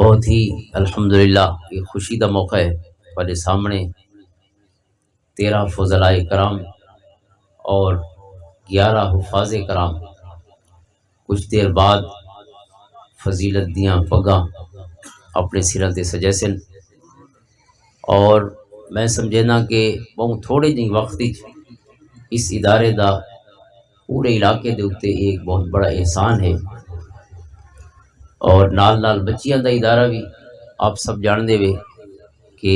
بہت ہی الحمدللہ یہ خوشی کا موقع ہے ہمارے سامنے 13 فضلائے کرام اور 11 حفاظ کرام کچھ دیر بعد فضیلت دیاں پگاں اپنے سروں تے سجے سن، اور میں سمجھنا کہ بہت تھوڑے جی وقت اس ادارے دا پورے علاقے دے اتے ایک بہت بڑا احسان ہے، اور نال نال بچیاں دا ادارہ بھی آپ سب جان دے وے کہ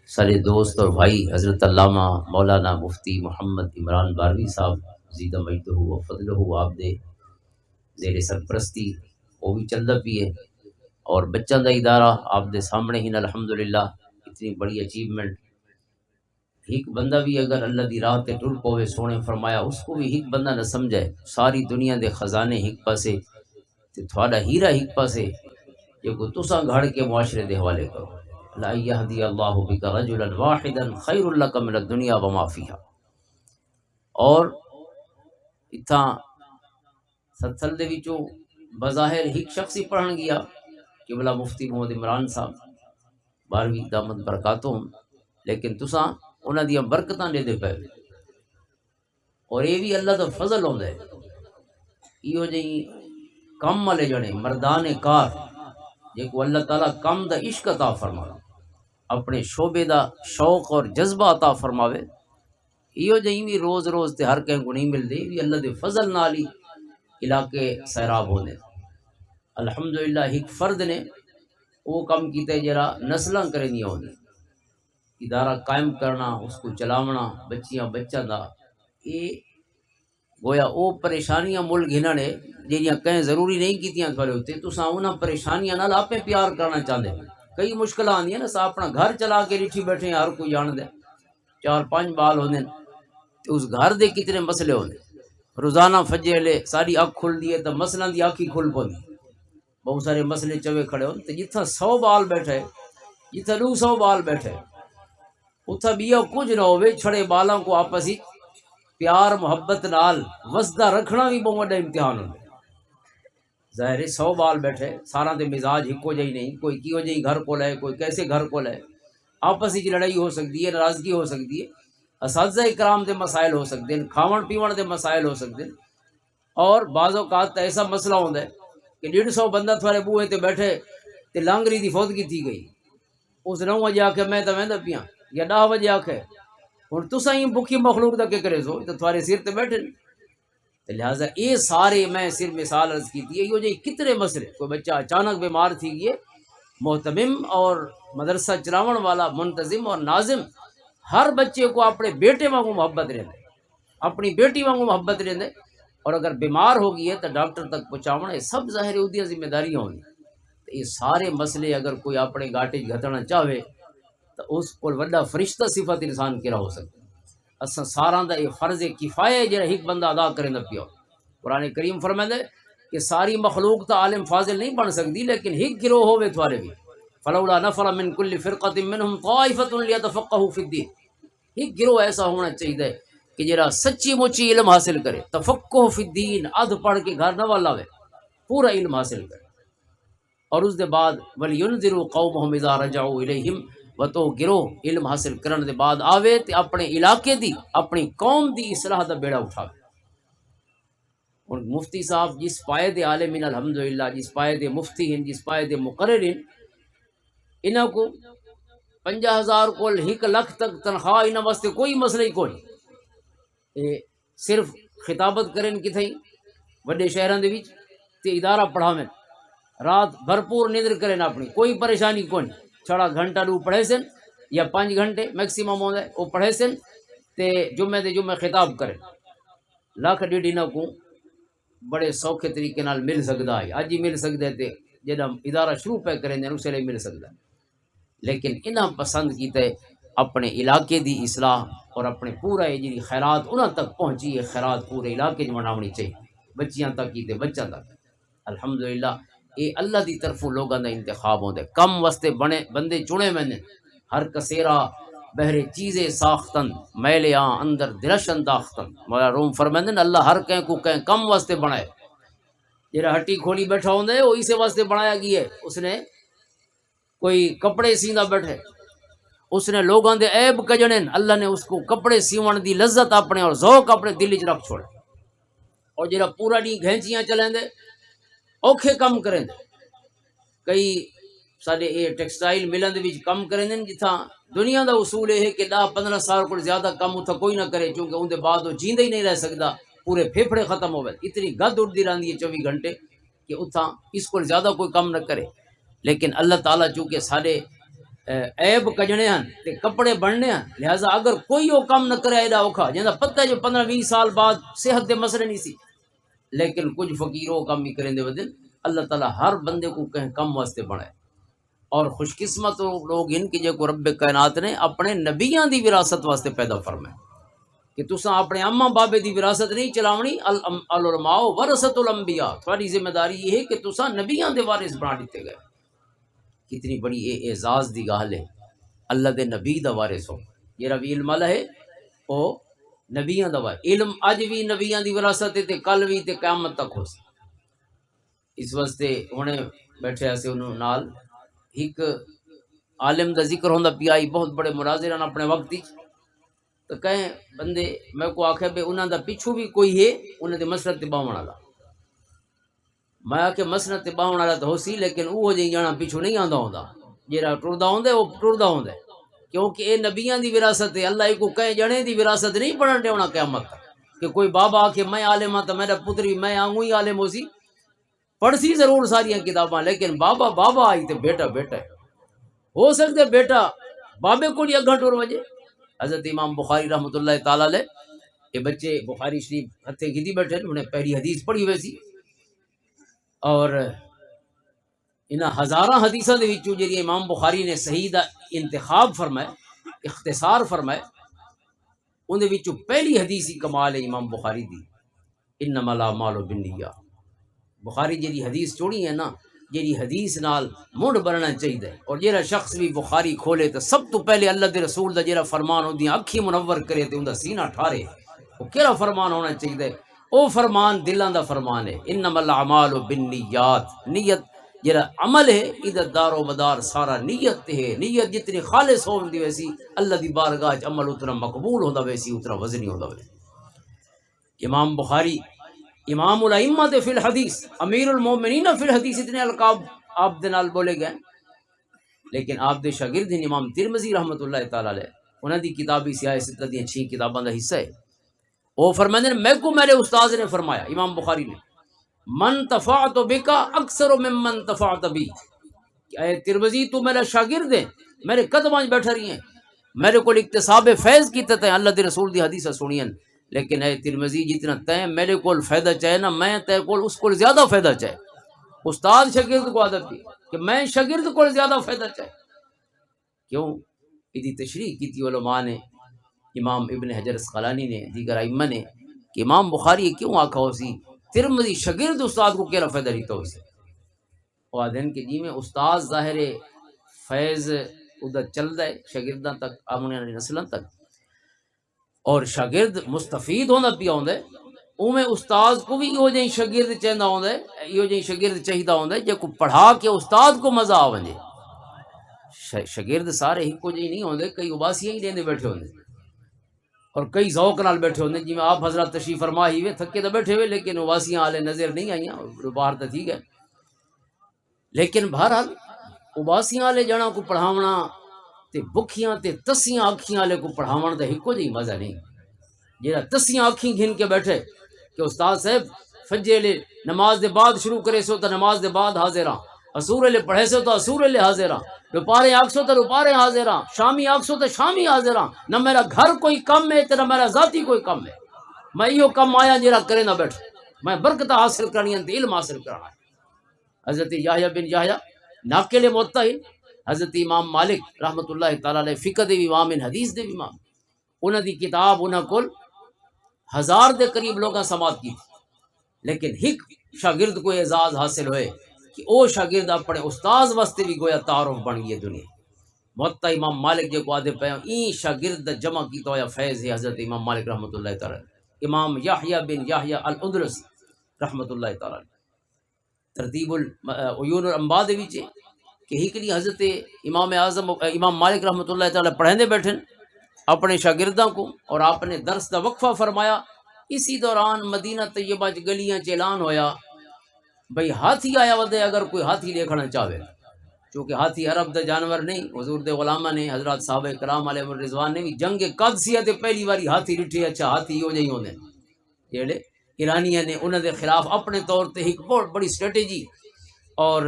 سارے دوست اور بھائی حضرت علامہ مولانا مفتی محمد عمران باروی صاحب زیدہ مجدہ و فضلہ آپ دے زیر سرپرستی وہ بھی چلتا پی ہے، اور بچوں دا ادارہ آپ دے سامنے ہی الحمدللہ اتنی بڑی اچیومنٹ۔ ایک بندہ بھی اگر اللہ دی راہ تے ٹر پوے، سونے فرمایا اس کو بھی ایک بندہ نہ سمجھے ساری دنیا دے خزانے ایک پاسے تے تھوڑا ہیرا ایک پاسے، یہ کو تساں گھڑ کے معاشرے دے حوالے کرو۔ لا یہدی اللہ بک رجلا واحدا خیر لک من الدنیا وما فیہا۔ اور اتھاں ستھل دے وچوں بظاہر ایک شخص ہی پڑھن گیا کہ بلا مفتی محمد عمران صاحب باروی دامت برکاتہم، لیکن تساں انہاں دیاں برکتاں دے دے پے، اور یہ بھی اللہ دا فضل ہوندا ہے۔ ایو جی کم والے جنے مردان کار جے کو اللہ تعالیٰ کم دا عشق عطا فرماوے، اپنے شعبے دا شوق اور جذبہ عطا فرماوے، ایو جی بھی روز روز تے ہر کہیں کو نہیں ملدے، بھی اللہ دے فضل نال ہی علاقے سیراب ہوندے۔ الحمدللہ ایک فرد نے وہ کم کیتے جرا نسلاں کرنی ہوندی، ادارہ قائم کرنا، اس کو چلاونا، بچیاں بچہ دا، یہ گویا او پریشانیاں مل گھنا نے جہاں کہیں ضروری نہیں کیتیاں تھوڑے ہوتے، تو انہاں پریشانیاں نال آپ پیار کرنا چاہتے ہیں۔ کئی مشکل آندی ہیں نا، سا اپنا گھر چلا کے ریٹھی بیٹھے ہیں، ہر کوئی جان دے 4-5 بال ہوندے ہیں، تو اس گھر دے کتنے مسئلے ہوندے، روزانہ فجے لے ساری اکھ کھل دیے تو مسئلہ دی اکھ ہی کھل پوندی، بہت سارے مسئلے چوے کھڑے ہوندے، تو جتھا 100 بال بیٹھے جتھا 200 بال بیٹھے اتھا بیا کچھ نہ ہوئے، چھڑے بالاں کو آپس ہی پیار محبت نال وسدہ رکھنا بھی بہت بڑا امتحان ہوتا ہے۔ ظاہر 100 بال بیٹھے سارا دے مزاج ہکو جہی نہیں، کوئی کیو جہی گھر کو لے، کوئی کیسے گھر کو لے، آپس ہی لڑائی ہو سکتی ہے، ناراضگی ہو سکتی ہے، اساتذہ اکرام دے مسائل ہو سکتے ہیں، کھاون پیون دے مسائل ہو سکتے ہیں، اور بعض اوقات ایسا مسئلہ ہوتا ہے کہ 150 بندہ تھوڑے بوہے تے بیٹھے تے لانگری دی فوتگی تھی گئی، اس 9 بجے آکھے میں تو ویندا پیاں، یا 10 بجے آکھے ہوں تساں ہی بکھی مخلوق دا کہ کرے سو تو تھوڑے سر تے بیٹھے، لہٰذا یہ سارے میں صرف مثال عرض کی تھی، یہ جو کتنے مسئلے، کوئی بچہ اچانک بیمار تھی گئے، محتمم اور مدرسہ چلاون والا منتظم اور ناظم ہر بچے کو اپنے بیٹے وانگو محبت رہندے، اپنی بیٹی وانگو محبت رہندے، اور اگر بیمار ہو گئی ہے تو ڈاکٹر تک پہنچاونا، یہ سب ظاہر اودیاں ذمہ داریاں ہونی۔ یہ سارے مسئلے اگر کوئی اپنے گاٹے گھتنا چاہے تو اس کو وڈا فرشتہ صفت انسان کیڑا ہو سکتا ہے۔ اساں ساراں دا یہ فرض کفایہ جڑا ایک بندہ ادا کرے نہ پیا۔ قرآن کریم فرمائے کہ ساری مخلوق تا عالم فاضل نہیں بن سکتی، لیکن ایک گروہ ہوے تھوڑے بھی، فلولا نفر من کل فرقۃ منهم طائفۃ لیتفقهوا فی الدین، ایک گروہ ایسا ہونا چاہیے کہ جڑا سچی مچی علم حاصل کرے، تفقہ فی الدین، ادھ پڑھ کے گھر نہ والا ہوے، پورا علم حاصل کرے، اور اس دے بعد ولینذروا قومهم اذا رجعوا الیہم، و تو گروہ علم حاصل کرنے دے بعد آوے تے اپنے علاقے دی اپنی قوم دی اصلاح دا بیڑا اٹھاوے۔ اور مفتی صاحب جس پائے دے عالمین الحمدللہ، جس پائے دے مفتی ہیں، جس پائے دے مقرر ہیں، انہاں کو 50,000 کو 1 لاکھ تک تنخواہ انہاں واسطے کوئی مسئلہ ہی کوئی، صرف خطابت کریں کتھیں وڈے شہراں دے وچ تے ادارہ پڑھاویں، رات بھرپور نیندر کریں اپنی، کوئی پریشانی کوئی، چھڑا گھنٹہ 2 پڑھے سن یا 5 گھنٹے میکسیمم ہوندے وہ پڑھے سن تے جمعے دے جمعے خطاب کریں، 1.5 لاکھ انہاں کو بڑے سوکھے طریقے نال مل سکتا ہے، اج ہی مل سکتا ہے تے جڑا ادارہ شروع پہ کریں اس لیے مل سکتا ہے، لیکن انہاں پسند کیتے اپنے علاقے دی اصلاح اور اپنے پورا یہ جی خیرات انہاں تک پہنچی ہے، خیرات پورے علاقے میں مناونی چاہیے، بچیاں تک کیتے بچوں تک۔ الحمدللہ یہ اللہ دی طرفوں لوگوں دا انتخاب ہوندے، کم واسطے بنے بندے چنے میں نے، ہر کسیرا بہرے چیزیں ساختن میلے آن اندر درش انداختن، مولا روم فرمائندے اللہ ہر کہیں کو کہیں کم واسطے بنائے، جہاں ہٹی کھولی بیٹھا ہوندے وہ اسے واسطے بنایا گیا ہے، اس نے کوئی کپڑے سیندا بیٹھے، اس نے لوگاں دے عیب کجنے، اللہ نے اس کو کپڑے سیون دی لذت اپنے اور ذوق اپنے دل وچ رکھ چھوڑے، اور جڑا پورا ڈی گھینچیاں چلیندے اوکھے کم کریں دے، کئی سارے یہ ٹیکسٹائل ملن دے وچ کم کریں دے، جتھاں دنیا دا اصول یہ ہے کہ 10-15 سال کو زیادہ کم اتھا کوئی نہ کرے، کیونکہ اون دے بعد وہ جیندے ہی نہیں رہ سکدا، پورے پھیپھڑے ختم ہوئے، اتنی گد اڑدی رہندی ہے 24 گھنٹے کہ اتھا اس کو زیادہ کوئی کم نہ کرے۔ لیکن اللہ تعالیٰ چونکہ سارے عیب کجنے ہیں تے کپڑے بننے ہیں، لہذا اگر کوئی وہ کم نہ کرے ایڈا اوکھا جندا پتہ ہے جو 15-20 سال بعد صحت دے مسئلے نہیں سی، لیکن کچھ فقیر وہ کم ہی کریں دے ودن اللہ تعالیٰ ہر بندے کو کہیں کم واسطے بنائے، اور خوش قسمت لوگ ان کی جو کو رب کائنات نے اپنے نبیاں دی وراثت واسطے پیدا فرمائے کہ تساں اپنے اماں بابے دی وراثت نہیں چلاونی، العلماء ورثۃ الانبیاء، تھوڑی ذمہ داری یہ ہے کہ تساں نبیاں دے وارث بنا دیتے گئے۔ کتنی بڑی یہ اعزاز دی گال ہے، اللہ دے نبی دا وارث ہو، یہ بھی علم والا ہے او نبیاں دا وارث، علم اج بھی نبیاں دی وراثت ہے تے کل بھی تے قیامت تک ہو سی۔ اس واسطے ہونے بیٹھے ایسے انہوں نال ایک عالم دا ذکر ہوندا پیا، بہت بڑے مناظران اپنے وقت ہی تو کہیں بندے میں کو آکھے بے انہاں دا پیچھو بھی کوئی ہے انہاں دے مسلک تے باون والا، میں آکھے مسلک تے باون والا تو ہو سی، لیکن وہ جی جانا پیچھو نہیں آندا ہوندا، جیڑا ٹردا ہوندا وہ ٹردا ہوندا، کیونکہ اے نبیاں دی وراثت ہے، اللہ کو کہیں جنے دی وراثت نہیں پڑھن دیونا قیامت تک کہ کوئی بابا آکھے میں عالم ہاں تو میرا پتری میں آنگوں ہی عالم ہو سی، پڑھ سی ضرور ساریاں کتاباں، لیکن بابا بابا آئی تے بیٹا بیٹا ہے، ہو سکتے بیٹا بابے کو ہی اگھا ٹور وجے۔ حضرت امام بخاری رحمۃ اللہ تعالیٰ علیہ یہ بچے بخاری شریف ہتھے گدی بیٹھے انہیں پہلی حدیث پڑھی ہوئی سی، اور انہاں ہزاراں حدیثاں دے وچوں جڑی امام بخاری نے صحیح دا انتخاب فرمائے، اختصار فرمائے، ان دے وچوں پہلی حدیث ہی کمال ہے امام بخاری دی، انما الاعمال بالنیات۔ بخاری جی حدیث چوڑی ہے نا، جی حدیث نال منڈ بننا چاہیے، اور جیڑا شخص بھی بخاری کھولے تو سب تو پہلے اللہ دے رسول دا جیڑا فرمان ہوندی اکھی منور کرے تے اوندا سینہ ٹھارے، وہ کیڑا فرمان ہونا چاہیے؟ او فرمان دلاں دا فرمان ہے، انما الاعمال بالنیات، نیت جیڑا عمل ہے ادھر دار و مدار سارا نیت تے ہے، نیت جتنی خالص ہوندی ویسی اللہ دی بارگاہ وچ عمل اتنا مقبول ہوندا ویسی اتنا وزنی ہوندا ویسی۔ امام بخاری امام الائمہ فی الحدیث، امیر المومنین فی الحدیث، اتنے القاب آپ دے نال بولے گئے، لیکن آپ دے شاگرد ہیں امام ترمذی رحمۃ اللہ تعالی علیہ، انہاں دی کتابی سیاہ ستہ دی 6 کتاباں دا حصہ ہے، وہ فرماتے ہیں میں کو میرے استاد نے فرمایا امام بخاری نے، من تفعت بکا اکثر ممن تفعت بی، کہ اے ترمذی تو میرا شاگرد ہے، میرے قدماں بیٹھا رہی ہیں، میرے کو اکتساب فیض کیتا تے اللہ دے رسول دی حدیث سنی، لیکن اے ترمذی جتنا تے میرے کول فائدہ چاہے نا، میں تے کول اس کول زیادہ فائدہ چاہے، استاد شاگرد کو عادت دی کہ میں شاگرد کول زیادہ فائدہ چاہے، کیوں ادی تشریح کی تھی علماء نے، امام ابن حجر اسقلانی نے، دیگر ائمہ نے، کہ امام بخاری کیوں آکھا ہو سی ترمذی شاگرد استاد کو کیڑا فائدہ دیتا ہو سی، وہ آدھن کہ جی میں استاد ظاہر فیض ادھر چل رہا ہے شاگرداں تک، آمنے والی نسلوں تک، اور شاگرد مستفید ہونا پیا ہوندا ہے، اوویں استاد کو بھی ایو جہی شاگرد چاہیدا ہوندا ہے، ایو جہی شاگرد چاہیدا ہوندا ہے جے کو پڑھا کے استاد کو مزہ آ ونجے۔ شاگرد سارے ایکو جہی نہیں ہوندے، کئی اباسیاں ہی لیندے بیٹھے ہوندے، اور کئی ذوق نال بیٹھے ہوندے، جی میں آپ حضرات تشریف فرما ہی وے تھکے تو بیٹھے ہوئے، لیکن اباسیاں والے نظر نہیں آئیاں، باہر تو ٹھیک ہے، لیکن بہرحال اباسیاں والے جنا کو پڑھاونا تے بکھیاں تے تسیاں اکھیاں والے کو پڑھاون دا ایکو جہی مزہ نہیں، جہاں تسیاں اکھیں گھن کے بیٹھے کہ استاد صاحب فجر لے نماز دے بعد شروع کرے سو تو نماز دے بعد حاضر ہاں، اسور لے پڑھے سو تو اسور لے حاضر ہاں، دوپہرے آکسو تو دوپہرے حاضر ہاں، شامی آکسو تو شامی حاضر ہاں، نہ میرا گھر کوئی کم ہے نہ میرا ذاتی کوئی کم ہے، میں یہ کم آیا جہاں کرے نہ بیٹھ، میں برکت حاصل کرنی ہے، علم حاصل کرنا ہے۔ حضرت یحییٰ بن یحییٰ ناقل موطا، حضرت امام مالک رحمۃ اللہ تعالی علیہ فقہ دے امام، حدیث دے امام، انہاں دی کتاب انہاں کول 1000 دے قریب لوگاں سماعت کی تھی، لیکن ایک شاگرد کو اعزاز حاصل ہوئے کہ او شاگرد اپنے استاذ واسطے بھی گویا تعارف بن گئی دنیا۔ موطا امام مالک جو کو آدھے پہ این شاگرد جمع کیتا ہوا فیض ہے حضرت امام مالک رحمۃ اللہ تعالی، امام یحییٰ بن یحییٰ الاندلسی رحمۃ اللہ تعالی، ترتیب العیون الانباء دے وچ کہ ہکڑی حضرت امام اعظم امام مالک رحمۃ اللہ تعالی پڑھیندے بیٹھن اپنے شاگرداں کو، اور آپ نے درس دا وقفہ فرمایا. اسی دوران مدینہ طیبہ چ گلیاں چ اعلان ہویا بھئی ہاتھی آیا ودے اگر کوئی ہاتھی دیکھنا چاہے، چونکہ ہاتھی عرب دا جانور نہیں. حضور دے غلامہ نے، حضرات صحابہ کرام علیہ الرضوان نے بھی جنگ قادسیہ تے پہلی باری ہاتھی ڈٹھے. اچھا ہاتھی ہو جائی ہوندے جڑے ایرانیاں نے انہاں دے خلاف اپنے طور تے ایک بہت بڑی اسٹریٹجی اور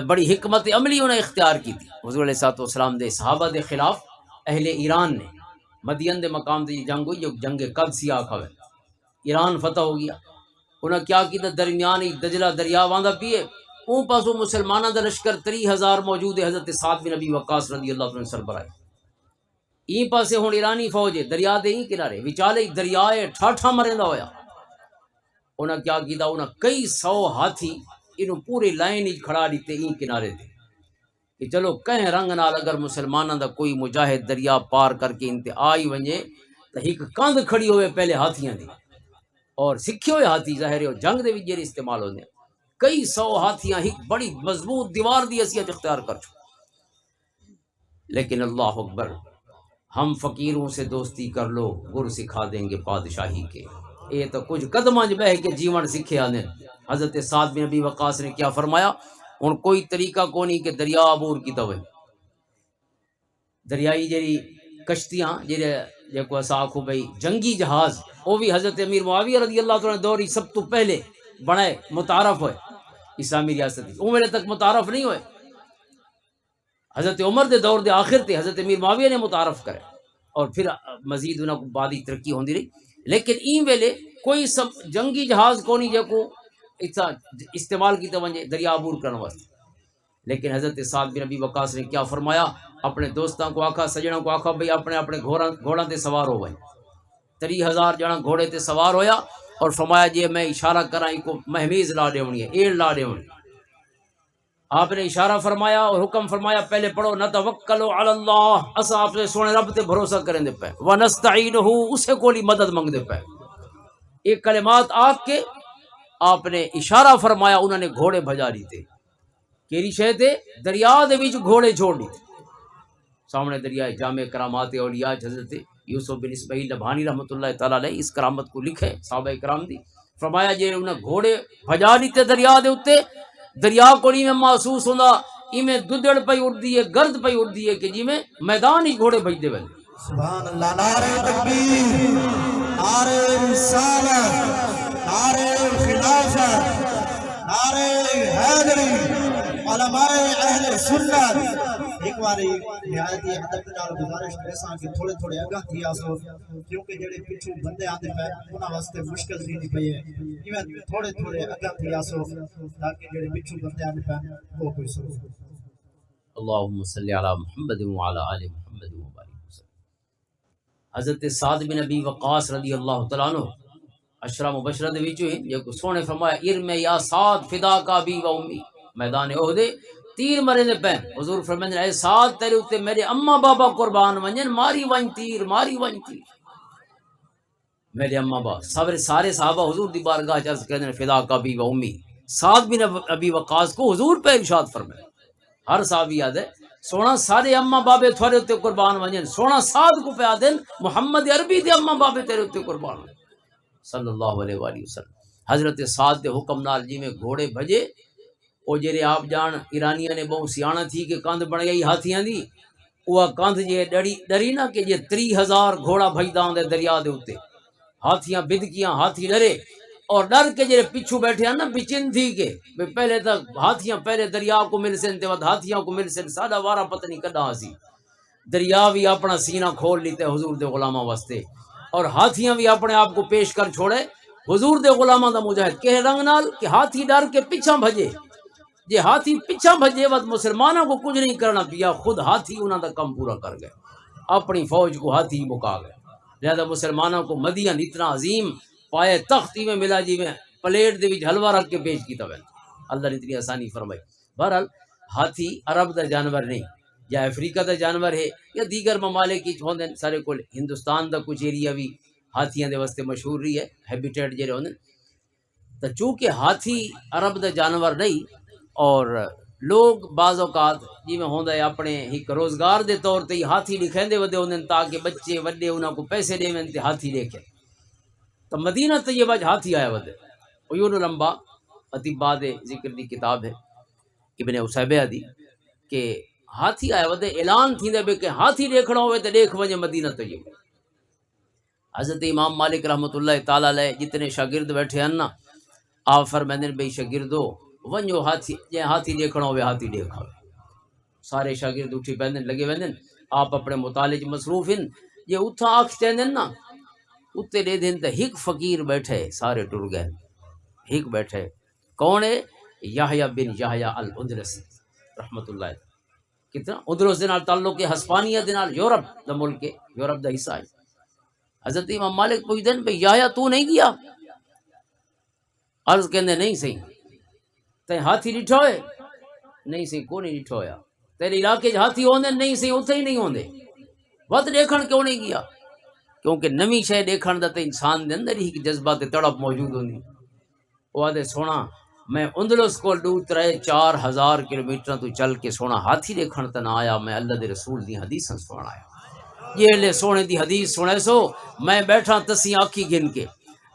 بڑی حکمت عملی انہیں اختیار کی تھی. حضور علیہ الصلوۃ والسلام دے صحابہ دے خلاف اہل ایران نے مدین دے مقام تے جنگ ہوئی جو جنگ قادسیہ آکھا ہے. ایران فتح ہو گیا. انہاں کیا کیتا، درمیان ہی دجلہ دریا واندا پیے، اون پاسوں مسلماناں دا لشکر 30,000 موجود ہے. حضرت سعد بن ابی وقاص رضی اللہ عنہ سربراہ. این پاسے ہن ایرانی فوج ہے دریا دے ہی کنارے وچالے دریائے ٹھاٹھا مریندا ہویا. انہاں کیا کیتا، انہاں کئی سو ہاتھی انہوں پورے لائن ہی کھڑا دیتے این کنارے دے کہ چلو کہیں رنگ نال اگر مسلماناں دا کوئی مجاہد دریا پار کر کے انتے آئی ونجے تو ایک کاندھ کھڑی ہوئے پہلے ہاتھیاں دی، اور سکھے ہوئے ہاتھی ظاہر ہے جنگ دے وچ جڑے استعمال ہوندے ہیں. کئی سو ہاتھیاں ایک بڑی مضبوط دیوار دی حیثیت اختیار کر چکے. لیکن اللہ اکبر، ہم فقیروں سے دوستی کر لو گر سکھا دیں گے بادشاہی کے. یہ تو کچھ قدماں بہ کے جیون سکھے آنے. حضرت سعد بن ابی وقاص نے کیا فرمایا، ہن کوئی طریقہ کو نہیں کہ دریا عبور کی ہوئے. دریائی جڑی کشتیاں جڑے کو اسا آکھو بھئی جنگی جہاز، وہ بھی حضرت امیر معاویہ رضی اللہ عنہ دوری سب تو پہلے بنائے متعارف ہوئے اسلامی ریاست. وہ میرے تک متعارف نہیں ہوئے. حضرت عمر دے دور دے آخر تے حضرت امیر معاویہ نے متعارف کرے، اور پھر مزید انہاں کو بعدی ترقی ہوندی رہی. لیکن این ویلے کوئی سب جنگی جہاز کو نہیں جو استعمال کیتا ونجے دریا عبور کرنے واسطے. لیکن حضرت سعد بن ابی وقاص نے کیا فرمایا، اپنے دوستاں کو آکھا، سجنوں کو آکھا بھئی اپنے اپنے گھوڑاں تے سوار ہو گئے. 30,000 جنا گھوڑے تے سوار ہویا، اور فرمایا جی میں اشارہ کراں کو مہمیز لا دیونی ہے، ایڑ لا دیونی. آپ نے اشارہ فرمایا اور حکم فرمایا پہلے پڑھو نتوکلوا علی اللہ، اسا آپ سے سونے رب تے بھروسہ کریں دے پے، ونستعینہ اسے کولی مدد منگ دے پے. ایک کلمات آکھ کے آپ نے اشارہ فرمایا، انہوں نے گھوڑے بھجا دیتے. کیری شے تے دریا دے وچ گھوڑے چھوڑ دیتے. سامنے دریائے جامع کرامات اولیاء حضرت یوسف بن اسماعیل نبھانی رحمۃ اللہ تعالی علیہ اس کرامت کو لکھے صحابہ کرام دی. فرمایا جے انہیں گھوڑے بھجا دیتے دریا دے اتے، دریا کو نہیں میں محسوس ہوندا ایویں ددڑ پئی اڑدی ہے، گرد پئی اڑدی ہے کہ جی میں میدان ہی گھوڑے بھجدے وے. سبحان اللہ. نعرہ تکبیر، نعرہ رسالت، نعرہ خلافت، نعرہ حیدری، علماء اہل سنت. ایک باری نہایت ہی ادب نال گزارش کرساں کہ تھوڑے تھوڑے اگاں تھی آسو، کیونکہ جڑے پچھو بندے آندے پے انہاں واسطے مشکل تھی پئی ہے. ایویں تھوڑے تھوڑے اگاں تھی آسو تاکہ جڑے پچھو بندے آندے پے وہ کوئی سو. اللہم صلی علی محمد وعلی آل محمد وبارک وسلم. حضرت سعد بن ابی وقاص رضی اللہ تعالیٰ عنہ اشرا مبشرہ دے وچوں ہیں جو سونے فرمایا ارم یا سعد فدا کا بی و امی، میدان احد تیر مرے دے پے. حضور فرمائیں اے سعد تیرے اوتے میرے اما بابا قربان ونجن، ماری ون تیر، ماری ون تیر. میرے اما بابا سارے صحابہ حضور دی بارگاہ چ عرض کردے فدا کا بی و امی. سعد بن ابی وقاص کو حضور پہ ارشاد فرمائے. ہر صحابی یاد ہے سونا سارے اما بابے تھوڑے اتنے قربان ونجن، سونا سعد کو پہ آدن محمد عربی دے اما بابے تیرے اتنے قربان صلی اللہ علیہ وآلہ وسلم. حضرت سعد دے حکم نال جی میں گھوڑے بھجے. او جڑے آپ جان ایرانیاں نے بہت سیاح تھی کہ کاندھ بن گئی ہاتھیاں دی، وہ کاندھ جے ڈری نا کہ جے 30,000 گھوڑا بھجدا ہوندے دریا دے اوتے، ہاتھیاں بدکیاں، ہاتھی ڈرے اور ڈر کے جڑے پیچھو بیٹھے ہیں نا بچن تھی کہ پہلے تک ہاتھیاں پہلے دریا کو مل سن تے بعد ہاتھیاں کو مل سن. ساڈا وارا پتہ نہیں کڈا سی. دریا بھی اپنا سینہ کھول لیتے حضور دے غلاماں واسطے، اور ہاتھیاں بھی اپنے آپ کو پیش کر چھوڑے حضور دے غلاماں دا مجاہد. کہ رنگ نال کہ ہاتھی ڈر کے پیچھا بھجے. جے ہاتھی پیچھا بھجے ود مسلمانوں کو کچھ نہیں کرنا پیا، خود ہاتھی انہاں دا کم پورا کر گئے، اپنی فوج کو ہاتھی مکا گئے. لہذا مسلمانوں کو مدین اتنا عظیم پائے تختی میں ملا جی میں پلیٹ دے وچ حلوہ رکھ کے پیش کیتا وے. اللہ نے اتنی آسانی فرمائی. بہرحال ہاتھی عرب دا جانور نہیں، یا افریقہ دا جانور ہے یا دیگر ممالک کی ہوندے. سارے کول ہندوستان دا کچھ ایریا بھی ہاتھیاں دے واسطے مشہور رہی ہے، ہیبیٹیٹ جڑے ہوندے. تو چونکہ ہاتھی عرب دا جانور نہیں اور لوگ بعض اوقات جی میں ہوندا ہے اپنے ایک روزگار دے طور تے ہاتھی لکھیندے ودے ہوندے تاکہ بچے وڈے انہاں کو پیسے ڈیون تے ہاتھی لکھے تو مدینہ طیبہ ہاتھی آیا ودے عیون الانباء اطباء دے ذکر دی کتاب ہے ابن عصیبہ دی کہ ہاتھی آیا ودے اعلان تھیندے بے کہ ہاتھی دیکھنا ہوئے تے دیکھ ونجے مدینہ طیبہ. حضرت امام مالک رحمۃ اللہ تعالی علیہ جتنے شاگرد بیٹھے ہیں نا آپ فرمائیں بھئی شاگردو ونجو ہاتھی جے ہاتھی دیکھنا ہوئے ہاتھی دیکھا سارے شاگرد اٹھی پہندن لگے ویندن آپ اپنے مطالعے مصروف ہیں یہ اتھا آنکھ چیندن نا اتے دے دن تے ہک فقیر بیٹھے سارے ٹر گئے ہک بیٹھے کون ہے یحییٰ بن یحییٰ الاندلسی رحمۃ اللہ کتنا اندلس دے نال تعلق ہے ہسپانیہ دے نال یورپ دا ملک ہے یورپ دا حصہ ہے. حضرت امام مالک پوچھدن بھئی یحییٰ تو نہیں گیا عرض کہندے نہیں صحیح تے ہاتھی ڈٹھا ہوئے نہیں سی کو نہیں ڈٹھا ہویا تیرے علاقے ہاتھی ہوندے نہیں سی اتھے ہی نہیں ہوندے وقت دیکھن کیوں نہیں گیا کیونکہ نمی شے دیکھن دا تے انسان دے اندر ہی جذبات تڑپ موجود ہوندی وہ آدھے سونا میں اندلس کو دور رہے 4000 کلومیٹر تو چل کے سونا ہاتھی دیکھن تے نہ آیا میں اللہ دے رسول دی حدیثاں سنن آیا یہ لے سونے دی حدیث سنے سو میں بیٹھا تسی آنکھی گن کے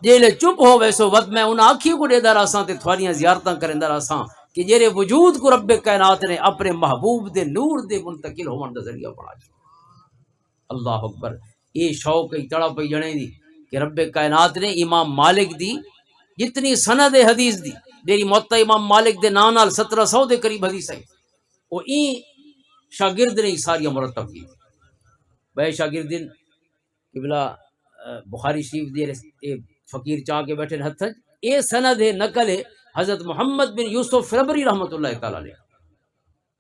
جے لے چپ ہو ویسو وقت میں ان آنکھیوں کو دے دا راساں تے تھواریاں زیارتاں کرندا راساں کہ جیرے وجود کو رب کائنات نے اپنے محبوب دے نور دے منتقل ہون دا ذریعہ بنا دیا. اللہ اکبر یہ شوق ای تڑپ پئی جنے دی کہ رب کائنات نے امام مالک دی جتنی سند حدیث دی میری موتا امام مالک دے نام نال 1700 دے قریب حدیث ہے وہ این شاگرد نے ساری مرتب کی بے شاگردین قبلہ بخاری شریف دے فقیر چاہ کے بیٹھے ہتھ اے سند ہے نقل ہے حضرت محمد بن یوسف فربری رحمۃ اللہ تعالی علیہ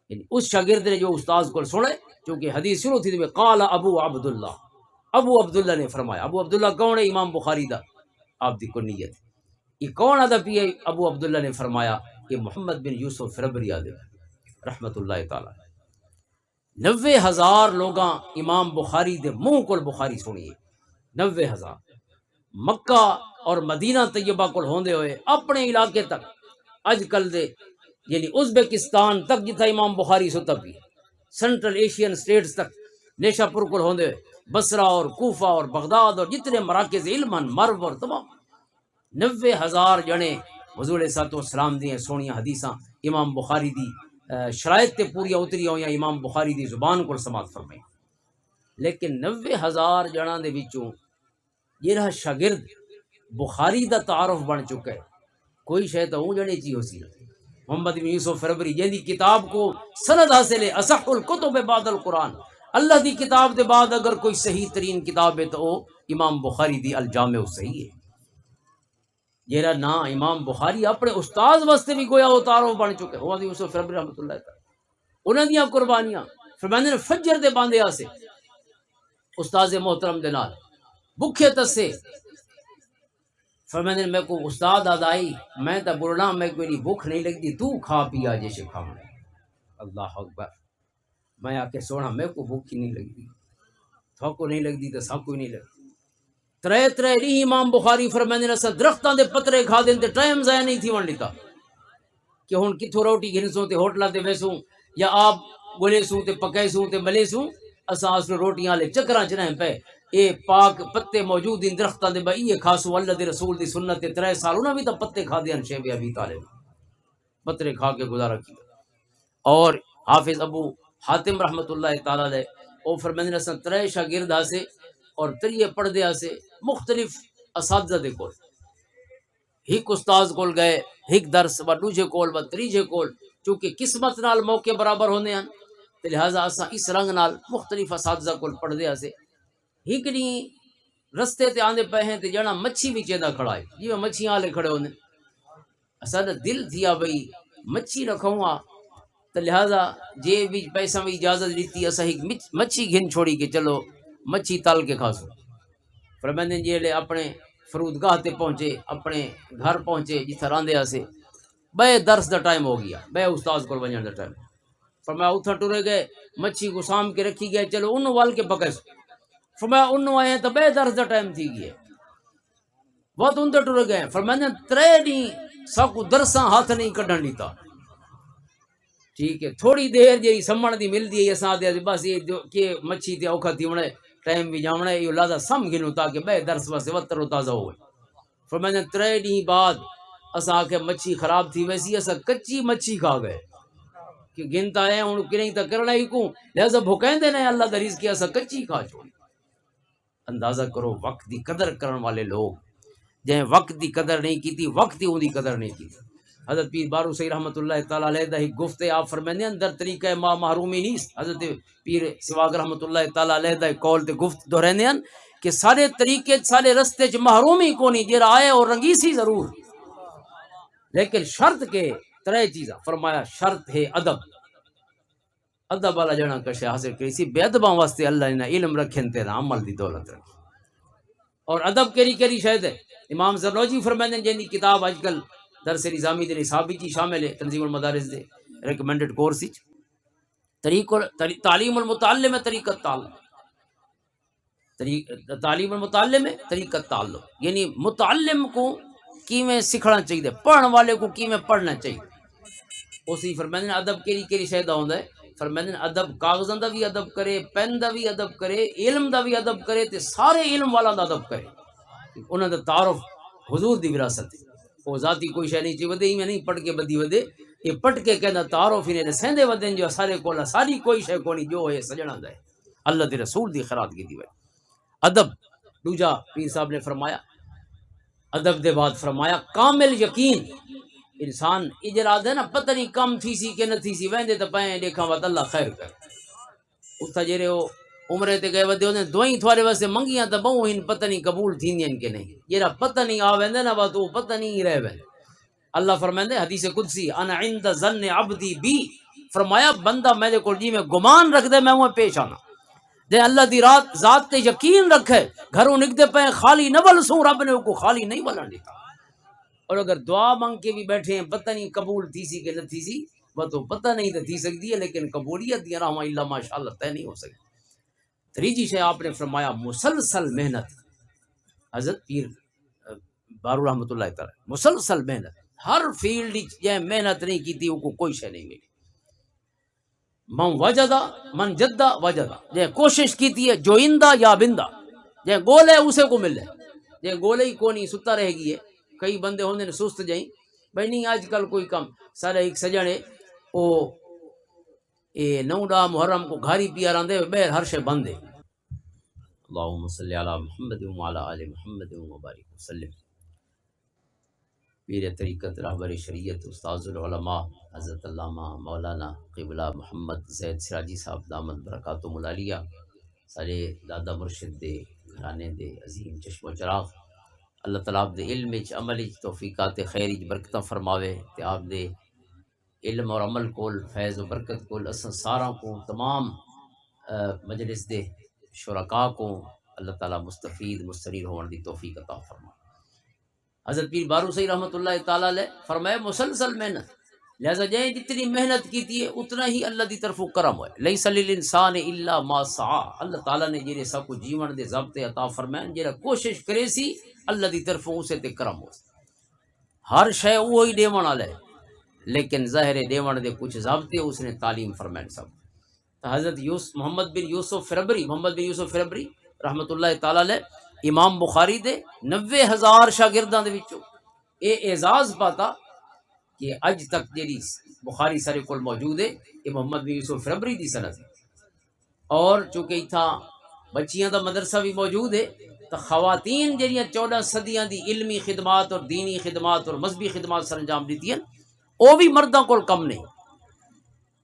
یعنی اس شاگرد نے جو استاذ کو سنے چونکہ حدیث شروع تھی تو قال ابو عبداللہ نے فرمایا ابو عبداللہ کون ہے امام بخاری دا آپ دی کنیت یہ کون ادا پی ابو عبداللہ نے فرمایا کہ محمد بن یوسف فربری آدھے رحمۃ اللہ تعالی 90,000 لوگاں امام بخاری دے منہ کول بخاری سنیے 90,000 مکہ اور مدینہ طیبہ کول ہوندے ہوئے اپنے علاقے تک اج کل دے یعنی ازبکستان تک جتھا امام بخاری ستا پی سینٹرل ایشین سٹیٹس تک نیشا پور کول ہوندے ہوئے بصرہ اور کوفہ اور بغداد اور جتنے مراکز علم مرو اور تمام 90,000 جنے حضور علیہ السلام دی سونیاں حدیثاں امام بخاری دی شرائط تے پوریا اتری ہوئیاں امام بخاری دی زبان کو سماعت فرمائی لیکن 90,000 جناں دے وچوں جہاں شاگرد بخاری دا تعارف بن چکا ہے کوئی شے تو اون جنے چی ہو سی محمد بن یوسف فربری جن دی کتاب کو سند حاصل ہے اصح الکتب بعد القرآن اللہ دی کتاب دے بعد اگر کوئی صحیح ترین کتاب ہے تو امام بخاری دی الجامع صحیح ہے جیرا نا امام بخاری اپنے استاد واسطے بھی گویا وہ تعارف بن چکے محمد بن یوسف فربری رحمۃ اللہ تعالی انہاں دیاں قربانیاں فرماندے نے فجر دے باندے آسے استاد محترم دے نال بکھے تسے فرماندے میں کو استاد آدائی میں تا بولنا میں کوئی نہیں بھوک نہیں لگتی تو کھا پیا جیسے کھاؤں اللہ اکبر میں آ کے سونا میں کو بھوک ہی نہیں لگتی تھو کو نہیں لگتی تو سب کو نہیں لگتی ترے ری امام بخاری فرماندے نے درختاں دے پترے کھا دین تے ٹائم ضائع نہیں تھی ون لیتا کہ ہن کتھوں روٹی گھنسوں تے ہوٹلاں تے ویسوں یا آپ گولے سوں تے پکے سوں تے ملے سوں اساں اصل روٹیاں والے چکراں چ رہن پے اے پاک پتے موجود ان درختاں دے بئی یہ کھاسو اللہ دے رسول دی سنت تے 3 سال انہاں بھی تو پتے کھا دیاں شیخ ابی طالب پترے کھا کے گزارا کیا اور حافظ ابو حاتم رحمۃ اللہ تعالی علیہ او فرماندے نے 3 شاگرد ہاسے اور 3 پڑھدے ہاسے مختلف اساتذہ دے کول ایک استاذ کول گئے ایک درس و دوجے کول و تریجے کول چونکہ قسمت نال موقع برابر ہوندے ہیں تے لہذا اساں اس رنگ نال مختلف اساتذہ کول پڑھدے ہاسے ایک نہیں رستے تے آندے پے ہیں تے جنا مچھی بھی چیندا کھڑا ہے جی مچھیاں والے کھڑے ہوندے اساں دا دل تھیا بھئی مچھی رکھوں آ تو لہذا جے بھی پیسہ میں اجازت دیتی اسا ایک مچھی گھن چھوڑی کہ چلو مچھی تال کے کھاسو فرماندے جی لے اپنے فرودگاہ تے پہنچے اپنے گھر پہنچے جتھا راندے اسے بے درس دا ٹائم ہو گیا بے استاد کول ونجن دا ٹائم فرمایا اتھا ٹرے گئے مچھی کو سام کے رکھی گئے چلو انہوں وال کے پکے فرمایا انہوں آئے تو بے درس دا ٹائم تھی گئے بہت ان تے ٹرے گئے فرمایا 3 نہیں سب کو درساں ہاتھ نہیں کڈن لیتا ٹھیک ہے تھوڑی دیر جی سمجھ دی ملتی ہے اساں دے بس یہ کہ مچھی تے اوکھا تھی ونے ٹائم بھی جامنا ہے یہ لازا سم گنو تاکہ بے درس واسطے وتر و تازہ ہوئے فرمایا 3 ڈی بعد اساں کے مچھی خراب تھی ویسی اساں کچی مچھی کھا گئے کہ گنتا ہے ہن کہ نہیں تا کرنا ہی کو لہذا بھکیندے نے اللہ دا رزق اساں کچی کھا چھوڑی اندازہ کرو وقت دی قدر کرن والے لوگ جہیں وقت دی قدر نہیں کیتی وقت ہی اون دی قدر نہیں کی حضرت پیر بارو سی رحمۃ اللہ تعالی علیہ دا ہی گفت آپ فرماندے اندر طریقہ ما محرومی نہیں حضرت پیر سواگ رحمۃ اللہ تعالی علیہ دا قول تے گفت دہراندے ہیں کہ سارے طریقے سارے رستے چ محرومی کونی جڑا آئے اور رنگیسی ضرور لیکن شرط کے 3 چیزاں فرمایا شرط ہے ادب ادب والا جنا کشے حاصل کری سی بے ادباں واسطے اللہ نے علم رکھن تے عمل دی دولت رکھی اور ادب کیری شاید ہے امام زرنوجی فرماندے ہیں جن کتاب اج کل درس نظامی دے نصاب کی شامل ہے تنظیم المدارس دے ریکمینڈڈ کورس تعلیم المتعلم طریقت تعلیم المتعلم طریقت تعلق یعنی متعلم کو کیویں سکھنا چاہیے پڑھن والے کو کیویں پڑھنا چاہیے اسی فرماندے ہیں ادب کیری شاید ہوندا ہے فرماندے ہیں ادب کاغذاں دا بھی ادب کرے پین دا بھی ادب کرے علم دا بھی ادب کرے تے سارے علم والا دا ادب کرے انہاں دا تعارف حضور دی وراثت وہ ذاتی کوئی شے نہیں چاہیے ودے ہی میں نہیں پڑھ کے بدی ودے یہ پڑھ کے کہنا تعارف ہی نے سیندے ودن جو سارے کولا ساری کوئی شے کونی جو ہے سجنا دا ہے اللہ دے رسول دی خیرات کی دی ادب دوجا پیر صاحب نے فرمایا ادب دے بعد فرمایا کامل یقین انسان اجراد ہے نا پتہ نہیں کم تھی سی کہ نہ تھی سی ویندے تے پائیں دیکھاں وات اللہ خیر کر اتھا جڑے او عمرے تے گئے ودے نے دوئیں تھوڑے واسطے منگیاں تے بہوں ہن پتہ نہیں قبول تھیندین کہ نہیں جڑا پتہ نہیں آ ویندے نا وا تو پتہ نہیں رہ ویندے اللہ فرماندے حدیث قدسی انا عند ظن عبدی بی فرمایا بندہ میرے کول جی میں گمان رکھ دے میں وہ پیش آنا جے اللہ دی رات ذات تے یقین رکھے گھروں نکدے پے خالی نہ ولسوں رب نے کو خالی نہیں ولن دیتا اور اگر دعا مانگ کے بھی بیٹھے ہیں پتہ نہیں قبول تھی سی کہ نہ تھی سی وہ تو پتہ نہیں تو تھی سکتی ہے لیکن قبولیت دی رحمہ اللہ ماشاءاللہ طے نہیں ہو سکتی تیجی شے آپ نے فرمایا مسلسل محنت حضرت پیر بارو رحمۃ اللہ تعالی مسلسل محنت ہر فیلڈ جے محنت نہیں کی تھی وہ کو کوئی شے نہیں ملی من وجدہ من جدہ وجدہ جے کوشش کی تھی جو اندہ یا بندہ جے گولے اسے کو مل ہے جے گولے ہی کونی ستا رہ گئی ہے کئی بندے ہوندے نے سست جائیں بھئی نہیں آج کل کوئی کم سارے ایک سجنے او اے نوڈا محرم کو گھاری پیا راندے بیر ہر شے بندے اللہم صلی علی محمد و علی آل محمد و بارک وسلم پیر طریقت رہبر شریعت استاذ العلماء حضرت علامہ مولانا قبلہ محمد زید سراجی صاحب دامت برکاتہم العالیہ سارے دادا مرشد دے گھرانے دے عظیم چشم و چراغ اللہ تعالیٰ آپ دے علم وچ عمل وچ توفیقات خیر وچ برکتاں فرماوے تے آپ دے علم اور عمل کول فیض و برکت کول اساں سارا کو تمام مجلس دے شرکاء کو اللہ تعالیٰ مستفید مستریر ہون دی توفیق عطا فرما حضرت پیر بارو سی رحمۃ اللہ تعالیٰ علیہ فرمائے مسلسل محنت لہذا جائیں جتنی محنت کی تھی اتنا ہی اللہ دی طرف کرم ہوئے لیس للانسان الا ما سعى اللہ تعالیٰ نے جیرے سب کو جیون دے ضابطے عطا فرمائے جیرا کوشش کرے سی اللہ دی طرف اسے تے کرم ہو ہر شے وہی دیون والا ہے لیکن ظاہر دیون دے کچھ ضابطے اس نے تعلیم فرمائے سب حضرت محمد بن یوسف فربری رحمۃ اللہ تعالی علیہ امام بخاری دے 90,000 شاگرداں دے وچوں اے اعزاز پاتا کہ اج تک جیڑی بخاری سارے کول موجود ہے یہ محمد بن یوسف فربری دی سند ہے اور چونکہ اتھا بچیاں دا مدرسہ بھی موجود ہے تو خواتین جڑیاں 14 صدیاں دی علمی خدمات اور دینی خدمات اور مذہبی خدمات سر انجام دیتی ہیں وہ بھی مردوں کول کم نہیں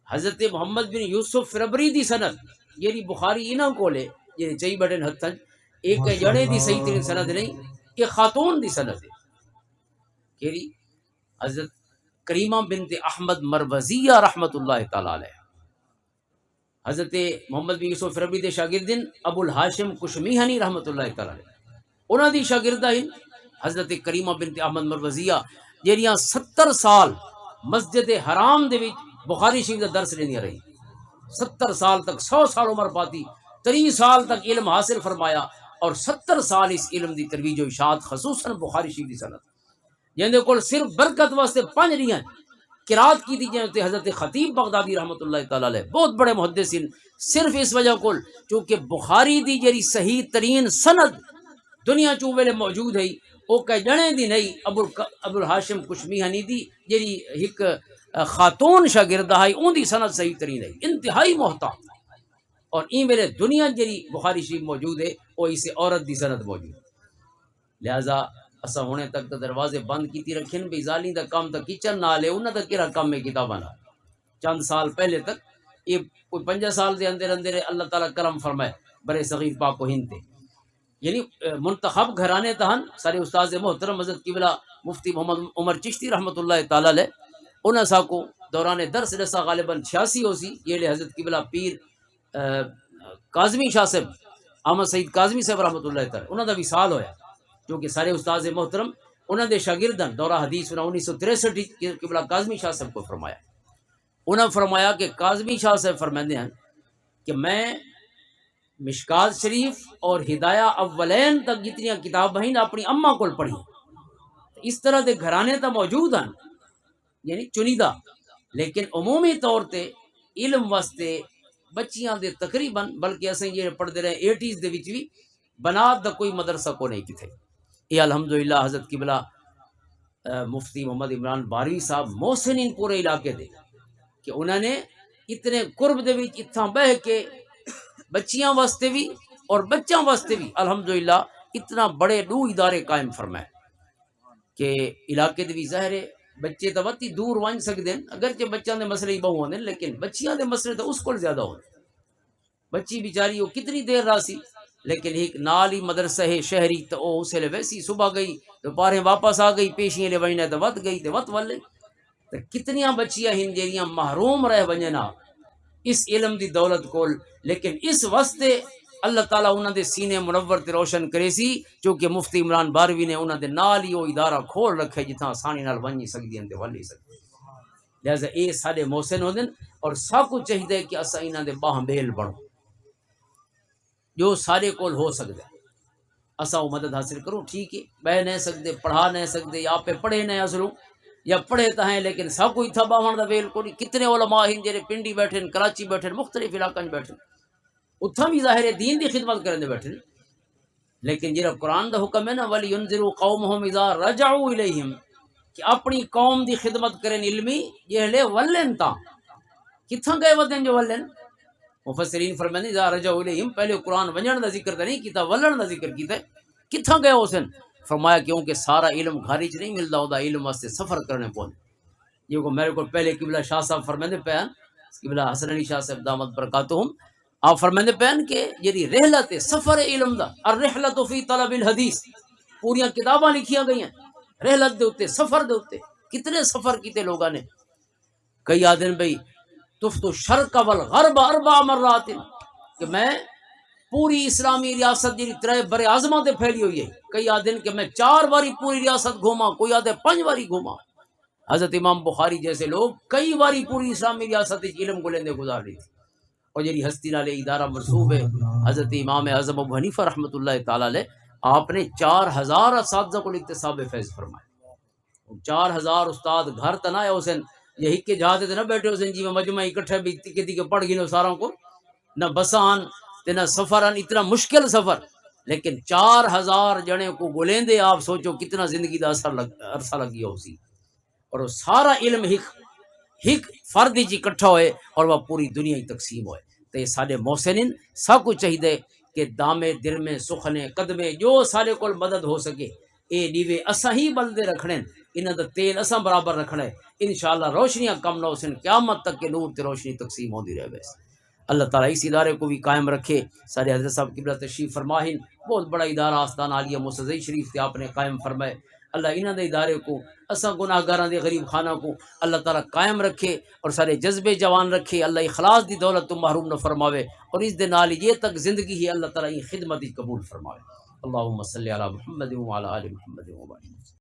حضرت محمد بن یوسف فربری دی سند یہ بخاری انہاں کولے یہ چئی بٹن ہتھن ایک جڑے دی صحیح ترین سند نہیں یہ خاتون دی سند ہے کیری حضرت کریمہ بنت احمد مروزیہ رحمت اللہ تعالی علیہ حضرت محمد بن یوسف فربری دے شاگردن ابو الہاشم کشمیہنی رحمت اللہ تعالی علیہ انہاں دی شاگردہ ہیں حضرت کریمہ بنت احمد مروزیہ جہڑیاں 70 سال مسجد حرام دے وچ بخاری شریف دا درس لیندیاں رہی 70 سال تک 100 سال عمر پاتی 30 سال تک علم حاصل فرمایا اور 70 سال اس علم دی ترویج و اشاعت خصوصاً بخاری شریف دی سند جندے کول صرف برکت واسطے 5 ڈیاں قرات کی تھی جنہیں حضرت خطیب بغدادی رحمۃ اللہ تعالی علیہ بہت بڑے محدثین صرف اس وجہ کو چونکہ بخاری دی جڑی صحیح ترین سند دنیا چوں ویلے موجود ہے وہ کہ جنے دی نہیں ابو الہاشم کشمیہنی دی جڑی ایک خاتون شاگرد ہے اون دی سند صحیح ترین ہے انتہائی محتاط اور این ویلے دنیا جڑی بخاری شریف موجود ہے وہ اسے عورت دی سند موجود لہذا اسا ہونے تک تو دروازے بند کیتی رکھیں بھی ظالم دا کام تا کچن نہ لے انہاں دا کیڑا کام ہے کتاباں نال چند سال پہلے تک یہ کوئی 5 سال دے اندر اندر اللہ تعالیٰ کرم فرمائے برے صغیر پاک و ہند تے یعنی منتخب گھرانے تہن سارے استاد محترم حضرت قبلہ مفتی محمد عمر چشتی رحمۃ اللہ تعالیٰ علیہ انہاں سا کو دوران درس رسا غالباً 86 ہو سی یہ لے حضرت قبلہ پیر کاظمی شاہ صاحب احمد سعید کاظمی صاحب رحمۃ اللہ تعالیٰ انہاں دا وصال ہویا جو کہ سارے استاد محترم انہاں دے شاگردن دورہ حدیث 1963 قبلہ کاظمی شاہ صاحب کو فرمایا انہاں فرمایا کہ کاظمی شاہ صاحب فرماندے ہیں کہ میں مشکات شریف اور ہدایہ اولین تک جتنی کتاب ہیں اپنی اماں کو پڑھی اس طرح دے گھرانے تا موجود ہیں یعنی چنیدہ لیکن عمومی طور تے علم واسطے بچیاں دے تقریباً بلکہ اسیں یہ پڑھتے رہے 80s دے وچ بھی بنات دا کوئی مدرسہ کو نہیں کیتے یہ الحمدللہ حضرت قبلہ مفتی محمد عمران باروی صاحب محسنین پورے علاقے دے کہ انہوں نے اتنے قرب دے وچ اتھاں بہ کے بچیاں واسطے بھی اور بچوں واسطے بھی الحمدللہ اتنا بڑے 2 ادارے قائم فرمائے کہ علاقے دے بھی ظاہر ہے بچے تو وتی دور ون سکتے ہیں اگرچہ بچوں دے مسئلے ہی بہت ہوندے لیکن بچیاں دے مسئلے تو اس کو زیادہ ہوندے بچی بیچاری وہ کتنی دیر راسی لیکن ایک نال ہی مدرسہ ہے شہری تو وہ اسے لے ویسی صبح گئی تو پارے واپس آ گئی پیشیاں لے وجنے تو وت گئی تو وت ولے تو کتنیاں بچیاں ہیں جہاں محروم رہ وجنا اس علم دی دولت کول لیکن اس واسطے اللہ تعالیٰ انہوں دے سینے منور تے روشن کرے سی چونکہ مفتی عمران باروی نے انہوں دے نال ہی وہ ادارہ کھول رکھے جتنا آسانی نال ونجی سکتی ہیں تے ولی سکتی لہذا اے سارے محسن ہوندن اور سب کو چاہیے کہ اسا انہوں دے باہ بیل بنو جو سارے کول ہو سکتا ہے اسا وہ مدد حاصل کروں ٹھیک ہے بہ نہیں سکتے پڑھا نہیں سکتے یا پہ پڑھے نہیں اصلوں یا پڑھے تو ہیں لیکن سب کو اتھا باہن دا ویل کو کتنے علماء ہیں جڑے پنڈی بیٹھے کراچی بیٹھے مختلف علاقوں میں بیٹھے اتھا بھی ظاہر دین دی خدمت کرنے بیٹھے لیکن جڑا قرآن دا حکم ہے نا وَلْيُنذِرُوا قَوْمَهُمْ إِذَا رَجَعُوا إِلَيْهِمْ کہ اپنی قوم دی خدمت کریں علمی یہ لے ولن تا کتھاں گئے ودن جو ولن مفسرین فرماتے ہیں اذا رجعوا إِلَيْهِمْ پہلے قرآن ونجن دا ذکر نہیں کیتا ولن دا ذکر کیتا کتھاں گئے حسن فرمایا کیونکہ سارا علم گھر وچ نہیں ملدا ہوتا علم واسطے سفر کرنے پوندے یہ کو میرے کو پہلے قبلہ شاہ صاحب فرماندے پے قبلہ حسن علی شاہ صاحب دامت برکاتہم آپ فرماندے پے کہ جڑی رحلت سفر علم دا الرحلۃ فی طلب الحدیث پوریاں کتاباں لکھیاں گئی ہیں رحلت دے اوتے سفر دے اوتے کتنے سفر کیتے لوگاں نے کئی آدن بھئی تفت الشرق والغرب 4 مرات کہ میں پوری اسلامی ریاست جی 3 بر اعظموں تے پھیلی ہوئی ہے کئی آدن کہ میں 4 باری پوری ریاست گھوما کوئی آدھے 5 باری گھوما حضرت امام بخاری جیسے لوگ کئی باری پوری اسلامی ریاست علم کو لیندے گزار رہی تھی اور جی ہستی نالے ادارہ مرسوب ہے حضرت امام اعظم ابو حنیفہ رحمۃ اللہ تعالی علیہ آپ نے 4000 اساتذہ کو اکتساب فیض فرمایا 4000 استاد گھر تنا ہے حسین یہ کے جہاز تے نہ بیٹھے حسین جی میں مجمع اکٹھے بھی کتی کے پڑھ گئے ساروں کو نہ بسان تے نہ سفران اتنا مشکل سفر لیکن 4000 جنے کو گولیندے آپ سوچو کتنا زندگی دا عرصہ لگ گیا اسی اور وہ سارا علم ہک فرد جی اکٹھا ہوئے اور وہ پوری دنیا ہی تقسیم ہوئے تو یہ سارے محسنین سب کو چاہیے کہ دامے دل میں سخنے قدمے جو سارے کو مدد ہو سکے اے نیوے اساں ہی بلدے رکھنے انہاں دا تیل اساں برابر رکھنا ہے انشاءاللہ روشنیاں کم نہ ہوسن قیامت تک کے نور تے روشنی تقسیم ہوندی رہے بس اللہ تعالیٰ اس ادارے کو بھی قائم رکھے سارے حضرت صاحب قبلہ تشریف فرمائیں بہت بڑا ادارہ آستان عالیہ موسوی شریف تے آپ نے قائم فرمائے اللہ انہاں دے ادارے کو اساں گناہ گاراں دے غریب خانہ کو اللہ تعالیٰ قائم رکھے اور سارے جذبے جوان رکھے اللہ اخلاص دی دولت تو محروم نہ فرماوے اور اس دے نال یہ تک زندگی ہی اللہ تعالیٰ یہ خدمت ہی قبول فرماوے اللہم صلی علی محمد وعلی آل محمد وبارک